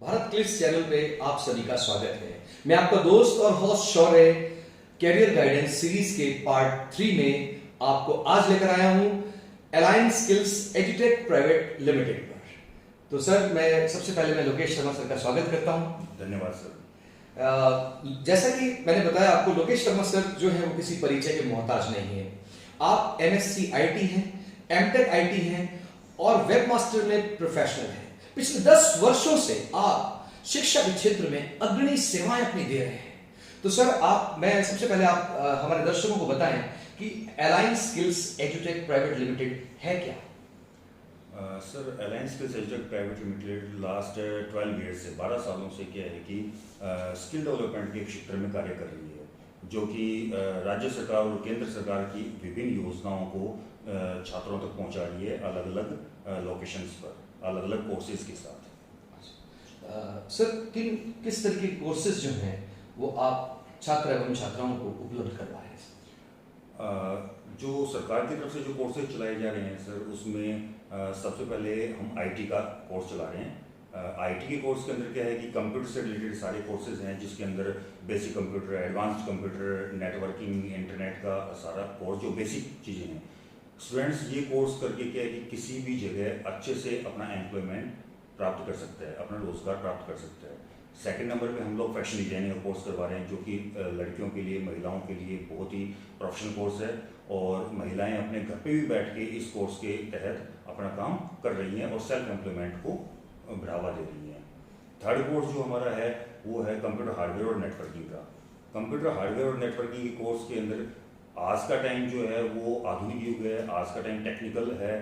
Bharat clips channel पे आप सभी का स्वागत है। मैं आपका दोस्त और होस्ट शौर्य कैरियर गाइडेंस सीरीज के पार्ट 3 में आपको आज लेकर आया हूं अलायंस स्किल्स एजुटेक प्राइवेट लिमिटेड पर। तो सर, मैं सबसे पहले लोकेश शर्मा सर का स्वागत करता हूं। धन्यवाद सर। जैसा कि मैंने बताया आपको, लोकेश शर्मा सर जो है वो किसी परिचय के मोहताज नहीं है। आप MSc IT हैं, MTech IT हैं और वेब मास्टर में प्रोफेशनल हैं। पिछले 10 वर्षों से आप शिक्षा के क्षेत्र में अग्रणी सेवाएं अपनी दे रहे हैं। तो सर, मैं सबसे पहले आप हमारे दर्शकों को बताएं कि अलायंस स्किल्स एजुटेक प्राइवेट लिमिटेड है क्या? सर, अलायंस स्किल्स एजुटेक प्राइवेट लिमिटेड लास्ट 12 ईयर्स से 12 सालों से क्या है कि स्किल डेवलपमेंट के क्षेत्र में कार्य कर रही है, जो कि राज्य सरकार और केंद्र सरकार की विभिन्न योजनाओं को छात्रों तक पहुंचा रही है, अलग अलग लोकेशंस पर, अलग अलग कोर्सेज के साथ। सर, किस तरह के कोर्सेज जो हैं वो आप छात्र एवं छात्राओं को उपलब्ध करवा रहे हैं? जो सरकार की तरफ से जो कोर्सेज चलाए जा रहे हैं सर, उसमें सबसे पहले हम IT का कोर्स चला रहे हैं। IT के कोर्स के अंदर क्या है कि कंप्यूटर से रिलेटेड सारे कोर्सेज हैं, जिसके अंदर basic computer, advanced computer, networking, internet का सारा कोर्स, जो बेसिक चीज़ें हैं। स्टूडेंट्स ये कोर्स करके क्या है कि किसी भी जगह अच्छे से अपना एम्प्लॉयमेंट प्राप्त कर सकते हैं, अपना रोजगार प्राप्त कर सकते हैं। सेकंड नंबर पे हम लोग फैशन डिजाइनिंग का कोर्स करवा रहे हैं, जो कि लड़कियों के लिए, महिलाओं के लिए बहुत ही प्रोफेशनल कोर्स है, और महिलाएं अपने घर पे भी बैठ के इस कोर्स के तहत अपना काम कर रही हैं और सेल्फ एम्प्लॉयमेंट को बढ़ावा दे रही हैं। थर्ड कोर्स जो हमारा है वो है कंप्यूटर हार्डवेयर और नेटवर्किंग का। कंप्यूटर हार्डवेयर और नेटवर्किंग के कोर्स के अंदर आज का टाइम जो है वो आधुनिक युग है, आज का टाइम टेक्निकल है।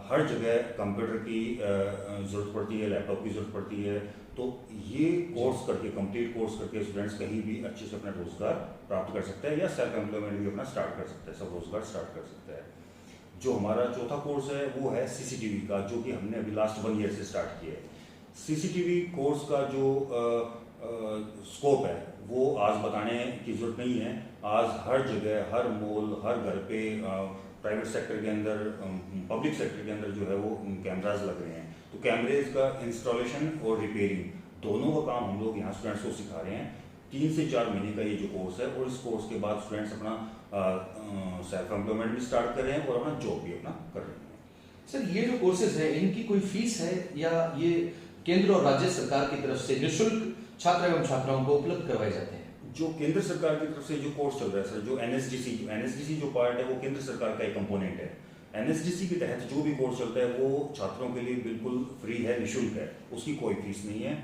हर जगह कंप्यूटर की ज़रूरत पड़ती है, लैपटॉप की ज़रूरत पड़ती है। तो ये कोर्स करके, कंप्लीट कोर्स करके स्टूडेंट्स कहीं भी अच्छे से अपना रोजगार प्राप्त कर सकता है, या सेल्फ एम्प्लॉयमेंट भी अपना स्टार्ट कर सकता है, सब रोजगार स्टार्ट कर सकता है। जो हमारा चौथा कोर्स है वो है CCTV का, जो कि हमने अभी लास्ट 1 ईयर से स्टार्ट किया है। CCTV कोर्स का जो स्कोप है वो आज बताने की जरूरत नहीं है। आज हर जगह, हर मॉल, हर घर पे, प्राइवेट सेक्टर के अंदर, पब्लिक सेक्टर के अंदर जो है वो कैमराज लग रहे हैं। तो कैमरेज का इंस्टॉलेशन और रिपेयरिंग दोनों का काम हम लोग यहाँ स्टूडेंट्स को सिखा रहे हैं। 3 से 4 महीने का ये जो कोर्स है, और इस कोर्स के बाद स्टूडेंट्स अपना सेल्फ एम्प्लॉयमेंट भी स्टार्ट कर रहे हैं और अपना जॉब भी अपना कर रहे हैं। सर, ये जो कोर्सेज है इनकी कोई फीस है, या ये केंद्र और राज्य सरकार की तरफ से निःशुल्क छात्र एवं छात्राओं को उपलब्ध करवाए जाते हैं? जो केंद्र सरकार की तरफ से जो कोर्स चल रहा है सर, जो NSDC जो पार्ट है वो केंद्र सरकार का एक कंपोनेंट है। NSDC के तहत जो भी कोर्स चलता है वो छात्रों के लिए बिल्कुल फ्री है, निःशुल्क है, उसकी कोई फीस नहीं है।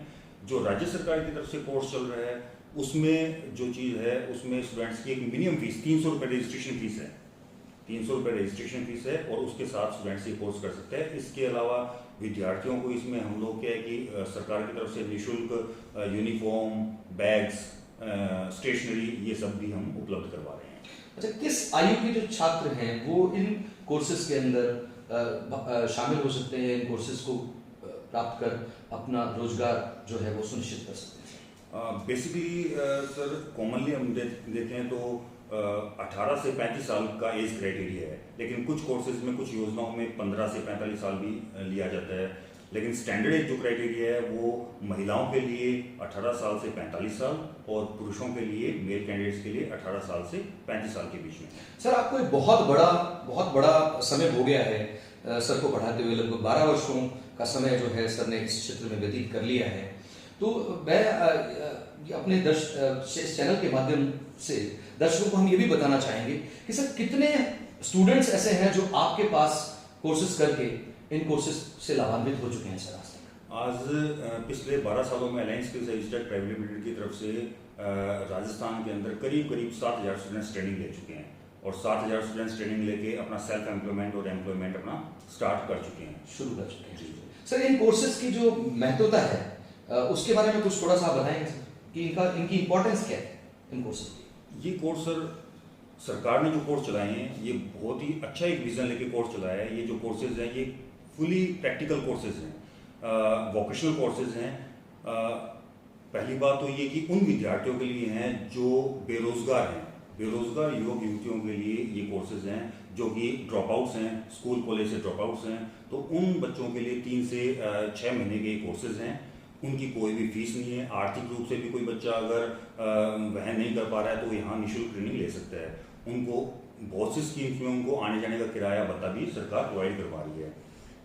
जो राज्य सरकार की तरफ से कोर्स चल रहा है उसमें जो चीज़ है उसमें स्टूडेंट्स की एक मिनिमम फीस 300 रुपये रजिस्ट्रेशन फीस है। 300 रुपये रजिस्ट्रेशन फीस है, और उसके साथ स्टूडेंट्स ये कोर्स कर सकते हैं। इसके अलावा विद्यार्थियों को इसमें हम लोग क्या है कि सरकार की तरफ से निःशुल्क यूनिफॉर्म, बैग्स, स्टेशनरी, ये सब भी हम उपलब्ध करवा रहे हैं। अच्छा, किस आयु के जो छात्र हैं वो इन कोर्सेज के अंदर शामिल हो सकते हैं, इन कोर्सेज को प्राप्त कर अपना रोजगार जो है वो सुनिश्चित कर सकते हैं? बेसिकली सर, कॉमनली हम देखें तो 18 से 35 साल का एज क्राइटेरिया है, लेकिन कुछ कोर्सेज में, कुछ योजनाओं में 15 से 45 साल भी लिया जाता है। लेकिन स्टैंडर्ड एज जो क्राइटेरिया है वो महिलाओं के लिए 18 साल से 45 साल, और पुरुषों के लिए, मेल कैंडिडेट्स के लिए 18 साल से 35 साल के बीच में। सर, आपको एक बहुत बड़ा समय हो गया है सर को पढ़ाते हुए। लगभग 12 वर्षों का समय जो है सर ने इस क्षेत्र में व्यतीत कर लिया है। तो मैं अपने चैनल के माध्यम से दर्शकों को हम ये भी बताना चाहेंगे कि सर, कितने स्टूडेंट्स ऐसे हैं जो आपके पास कोर्सेज करके इन कोर्सेज से लाभान्वित हो चुके हैं सर आज तक? आज पिछले 12 सालों में अलायंस स्किल्स एजुटेक प्राइवेट लिमिटेड की तरफ से राजस्थान के अंदर करीब 7,000 स्टूडेंट्स ट्रेनिंग ले चुके हैं, और 7,000 स्टूडेंट्स ट्रेनिंग लेके अपना सेल्फ एम्प्लॉयमेंट और एम्प्लॉयमेंट अपना स्टार्ट कर चुके हैं, शुरू कर चुके हैं। सर, इन कोर्सेज की जो महत्वता है उसके बारे में कुछ थोड़ा सा बताएंगे सर, कि इनकी इंपॉर्टेंस क्या है इन कोर्सेज की? ये कोर्स सर, सरकार ने जो कोर्स चलाए हैं ये बहुत ही अच्छा एक विजन लेके कोर्स चलाया है। ये जो कोर्सेज हैं ये फुली प्रैक्टिकल कोर्सेज हैं, वोकेशनल कोर्सेज हैं। पहली बात तो ये कि उन विद्यार्थियों के लिए हैं जो बेरोजगार हैं, बेरोजगार युवक युवतियों के लिए ये कोर्सेज हैं, जो कि ड्रॉप आउट्स हैं, स्कूल कॉलेज से ड्रॉप आउट्स हैं। तो उन बच्चों के लिए 3 से 6 महीने के कोर्सेज हैं, उनकी कोई भी फीस नहीं है। आर्थिक रूप से भी कोई बच्चा अगर वहन नहीं कर पा रहा है तो यहाँ निःशुल्क ट्रेनिंग ले सकता है। उनको बहुत सी स्कीम्स में उनको आने जाने का किराया भत्ता भी सरकार प्रोवाइड करवा रही है।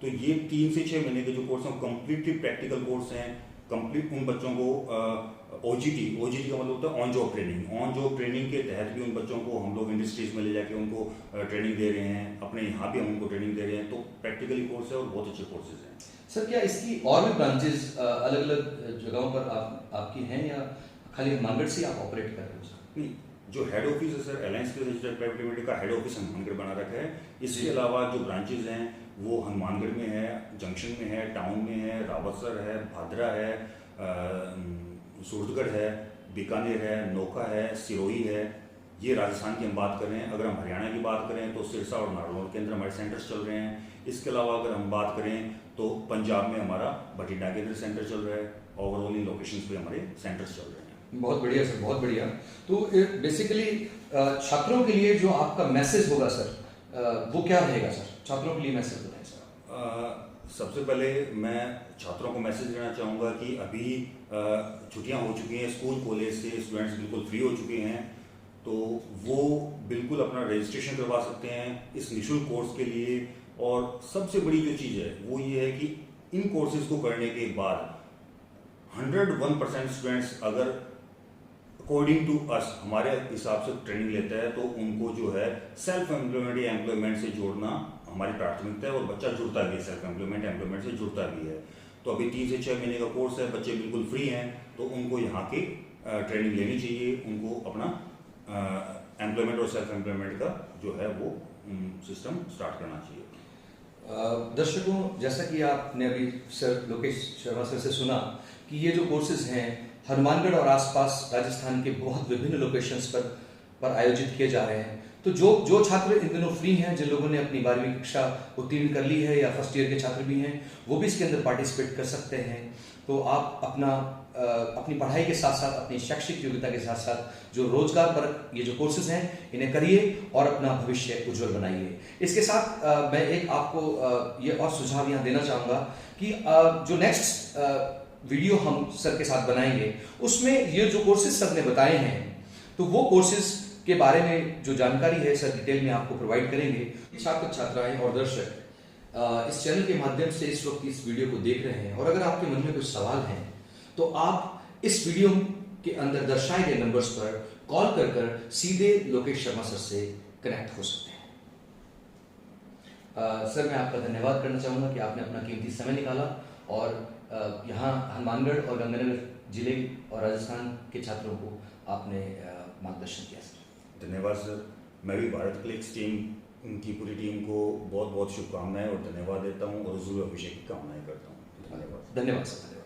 तो ये 3 से 6 महीने के जो कोर्स हैं कम्प्लीटली प्रैक्टिकल कोर्स हैं। कंप्लीट उन बच्चों को ओजीटी का मतलब होता है on job training. On job training के तहत भी उन बच्चों को हम लोग इंडस्ट्रीज में ले जाके उनको ट्रेनिंग दे रहे हैं, अपने यहाँ भी हम उनको ट्रेनिंग दे रहे हैं। तो प्रैक्टिकली कोर्स है और बहुत अच्छे कोर्सेज हैं। सर क्या इसकी और भी ब्रांचेस अलग अलग जगहों पर आपकी हैं या खाली हनुमानगढ़ से आप ऑपरेट कर रहे हो सर? नहीं, जो हेड ऑफिस है sir alliance digital private limited का हेड ऑफिस हनुमानगढ़ बना रखा है। इसके अलावा जो ब्रांचेज हैं वो हनुमानगढ़ में है, जंक्शन में है, टाउन में है, रावतसर है, भादरा है, सूरतगढ़ है, बीकानेर है, नोका है, सिरोही है। ये राजस्थान की हम बात करें। अगर हम हरियाणा की बात करें तो सिरसा और नारनौल के अंदर हमारे सेंटर्स चल रहे हैं। इसके अलावा अगर हम बात करें तो पंजाब में हमारा बठिंडा के अंदर सेंटर चल रहा है। ओवरऑल इन लोकेशंस पे हमारे सेंटर्स चल रहे हैं। बहुत बढ़िया सर, बहुत बढ़िया। तो बेसिकली छात्रों के लिए जो आपका मैसेज होगा सर वो क्या रहेगा सर? छात्रों के लिए मैसेज बताएं सर। सबसे पहले मैं छात्रों को मैसेज देना चाहूँगा कि अभी छुट्टियाँ हो चुकी हैं, स्कूल कॉलेज से स्टूडेंट्स बिल्कुल फ्री हो चुके हैं। तो वो बिल्कुल अपना रजिस्ट्रेशन करवा सकते हैं इस निःशुल्क कोर्स के लिए। और सबसे बड़ी जो चीज़ है वो ये है कि इन कोर्सेज को करने के बाद 101% स्टूडेंट्स अगर अकॉर्डिंग टू अस हमारे हिसाब से ट्रेनिंग लेता है तो उनको जो है सेल्फ एम्प्लॉयमेंट या एम्प्लॉयमेंट से जोड़ना हमारी प्राथमिकता है। और बच्चा जुड़ता भी है, सेल्फ एम्प्लॉयमेंट से जुड़ता भी है। तो अभी 3 से 6 महीने का कोर्स है, बच्चे बिल्कुल फ्री हैं। तो उनको यहाँ की ट्रेनिंग लेनी चाहिए। उनको अपना एम्प्लॉयमेंट और सेल्फ एम्प्लॉयमेंट का जो है वो सिस्टम स्टार्ट करना चाहिए। दर्शकों, जैसा कि आपने अभी सर लोकेश शर्मा सर से सुना कि ये जो कोर्सेज हैं हनुमानगढ़ और आसपास राजस्थान के बहुत विभिन्न लोकेशंस पर आयोजित किए जा रहे हैं। तो जो छात्र इन दिनों फ्री हैं, जिन लोगों ने अपनी 12वीं कक्षा उत्तीर्ण कर ली है या फर्स्ट ईयर के छात्र भी हैं, वो भी इसके अंदर पार्टिसिपेट कर सकते हैं। तो आप अपनी पढ़ाई के साथ साथ अपनी शैक्षिक योग्यता के साथ साथ जो रोजगार पर ये जो कोर्सेज हैं इन्हें करिए और अपना भविष्य उज्जवल बनाइए। इसके साथ मैं एक आपको ये और सुझाव यहाँ देना चाहूँगा कि जो नेक्स्ट वीडियो हम सर के साथ बनाएंगे उसमें ये जो कोर्सेज सर ने बताए हैं तो वो कोर्सेज के बारे में जो जानकारी है सर डिटेल में आपको प्रोवाइड करेंगे। छात्र छात्राएं और दर्शक इस चैनल के माध्यम से इस वक्त इस वीडियो को देख रहे हैं और अगर आपके मन में कुछ सवाल हैं तो आप इस वीडियो के अंदर दर्शाए गए नंबर्स पर कॉल कर सीधे लोकेश शर्मा सर से कनेक्ट हो सकते हैं। सर मैं आपका धन्यवाद करना चाहूँगा कि आपने अपना कीमती समय निकाला और यहाँ हनुमानगढ़ और गंगानगर जिले और राजस्थान के छात्रों को आपने मार्गदर्शन किया सर। धन्यवाद सर। मैं भी भारत क्लिक्स टीम की पूरी टीम को बहुत बहुत शुभकामनाएं और धन्यवाद देता हूँ और उज्जवल भविष्य की कामनाएं करता हूँ। धन्यवाद। धन्यवाद सर।